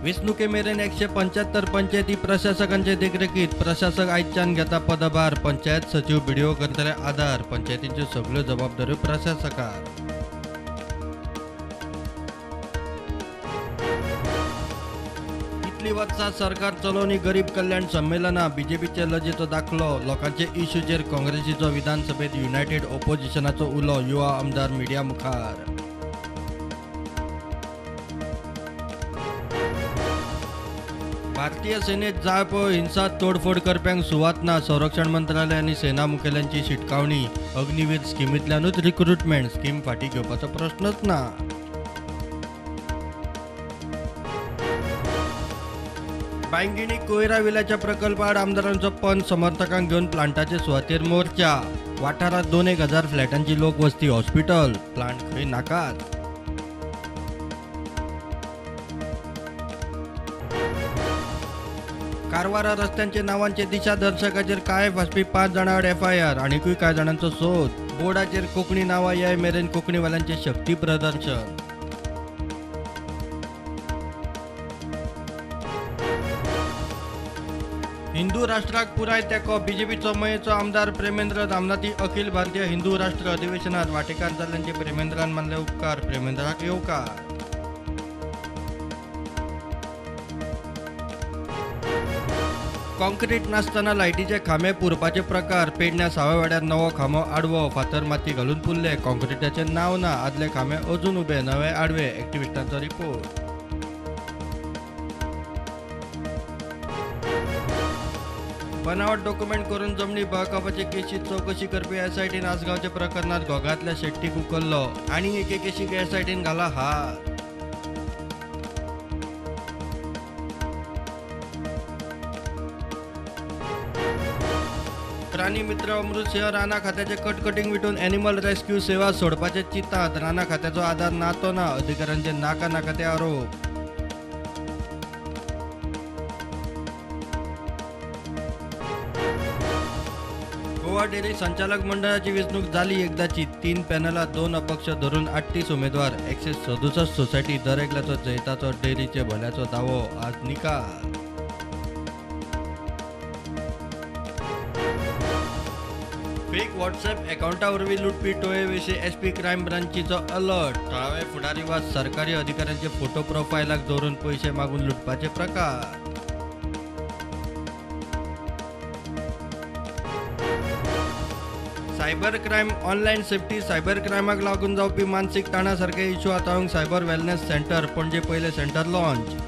वेंचणुके मेरेन 175 पंचायती प्रशासकांचे देखरेखीत प्रशासक आयच्यान घेता पदभार. पंचायत सचिव बीडीओ करतले आधार. पंचायतींच्यो सगळ्यो जबाबदाऱ्यो प्रशासकार. इतली वर्सां सरकार चलोवनी गरीब कल्याण संमेलना. बीजेपीचे लजेचो दाखलो. लोकांचे इश्यूचेर काँग्रेसीचो विधानसभेत युनायटेड ऑपोजिशनाचो उलो. युवा आमदार मिडिया मुखार. भारतीय सेनेत जाळपो हिंसा तोडफोड करप्यांक सुवात ना. संरक्षण मंत्रालय आनी सेना मुखेल्यांची शिटकावणी. अग्निवीर स्किमींतल्यानूच रिक्रुटमेंट. स्कीम फाटीं घेवपाचो प्रश्नच ना. बांयगिणी कोयरा विल्याच्या प्रकल्पाआड आमदारांचो पंच. समर्थकांक घेवन प्लांटाचे सुवातेर मोर्चा. वाठारांत 2,000 फ्लॅटांची लोकवस्ती. हॉस्पिटल प्लांट खंय नाकात. कारवारा रस्त्यांचे नावांचे दिशादर्शकाचेर काळे फासपी 5 जाणांआड FIR. आनीकूय कांय जाणांचो सोद. बोर्डाचेर कोंकणी नांवां येय मेरेन कोंकणीवाल्यांचे शक्ती प्रदर्शन. हिंदू राष्ट्राक पुराय तेंको. बीजेपीचो मयेचो आमदार प्रेमेंद्र रामनाथी अखिल भारतीय हिंदू राष्ट्र अधिवेशनात वांटेकार जाल्ल्यांचे प्रेमेंद्रान मानले उपकार. प्रेमेंद्राक येवकार. कॉन्क्रीट नासतना लायटीचे खांबे पुरपाचे प्रकार. पेडण्या सावयवाड्यार नवो खांबो आडवो. फातर माती घालून पुरले. कॉन्क्रीटाचे नांव ना. आदले खांबे अजून उबे. नवे आडवे. एक्टिव्हिस्टांचो रिपोर्ट. बनावट डॉक्युमेंट करून जमनी बळकावपाचे केशीत चवकशी करपी SITन आसगांवचे प्रकरणात घोगांतल्या शेट्टीक उखल्लो. आनी एके केशीक SITन घाला हात. प्राणी मित्र अमृतसिंह राणा खात्याचे कटकटिंग विटून एनिमल रेस्क्यू सेवा सोडपाचे चिंतात. राणा खात्याचो आधार ना तो ना. अधिकाऱ्यांचे नाका ते आरोप. गोवा डेअरी संचालक मंडळाची वेंचणूक जाली एकदाची. 3 पॅनलात 2 अपक्ष धरून 38 उमेदवार. 167 सोसायटी. दर एकल्याचो जैताचो डेअरीचे भल्याचो दावो. आज निकाल. फेक व्हॉट्सॲप अकाउंटावरवीं लुटपी टोळेविशीं SP क्रायम ब्रांचीचो अलर्ट. थळावे फुडारी वा सरकारी अधिकाऱ्यांचे फोटो प्रोफायलाक दवरून पयशे मागून लुटपाचे प्रकार. Cyber crime online safety. Cyber क्रायमाक लागून जावपी मानसीक ताणा सारखे इश्यू हाताळूंक सायबर वेलनेस सेंटर. पणजे पयले सेंटर लॉन्च.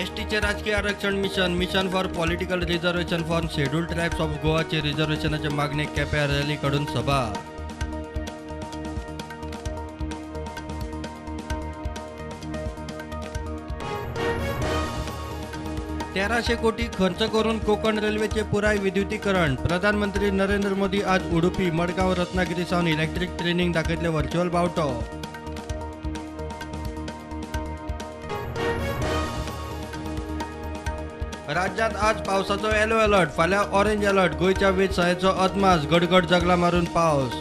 एसटीचे राजकीय आरक्षण mission. Mission for political reservation for scheduled tribes of गोवाचे रिझर्वेशनाच्या मागणेक केप्यां रॅली काडून सभा. ₹1300 कोटी खर्च करून कोकण रेल्वेचे पुराय विद्युतीकरण. प्रधानमंत्री नरेंद्र मोदी आज उडुपी, मडगांव, रत्नागिरी सावन इलेक्ट्रिक ट्रेनिंग दाखयतले व्हर्च्युअल बावटो. राज्यात आज पावसाचो येलो अलर्ट. फाल्यां ऑरेंज अलर्ट. गोंयच्या वेधशाळेचो अदमास. गडगड जगला मारून पावस.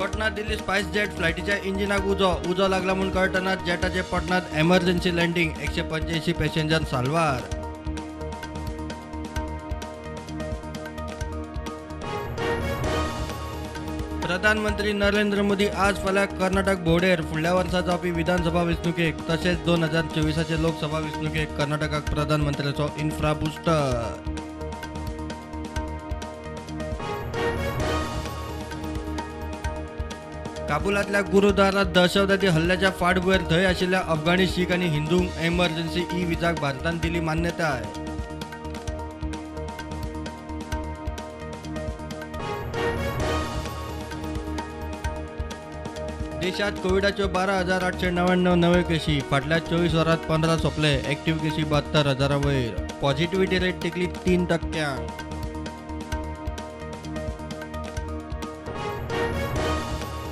पटना दिल्ली स्पायस जेट फ्लायटीच्या इंजिनाक उजो लागला म्हूण कळटनाच जेटाचे पटनात एमर्जन्सी लँडिंग. 185 पॅसेंजर साल्वार. प्रधानमंत्री नरेंद्र मोदी आज फाल्यां कर्नाटक भोंवडेर. फुडल्या वर्सा जावपी विधानसभा वेंचणुकेक तशेंच 2024चे लोकसभा वेंचणुकेक कर्नाटकाक प्रधानमंत्र्याचो इन्फ्रा बुस्टर. काबुलातल्या गुरुद्वारात दहशतवादी हल्ल्याच्या फाटभुंयेर थंय आशिल्ल्या अफगाणी शीख आनी हिंदूंक एमर्जन्सी विजाक भारतान दिली मान्यताय. देशात कोविडाच्यो 12,899 नवे केशी. फाटल्या 24 वरांत 15 सोंपले. एक्टिव्ह केशी 72,000 वयर. Positivity rate टेकली 3%.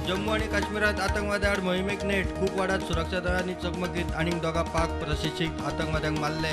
जम्मू आणि काश्मीरात आतंकवादी आड मोहिमेक नेट कुपवाडात सुरक्षा दळांनी चकमकीत आनीक दोगा पाक प्रशिक्षित आतंकवाद्यांक मारले.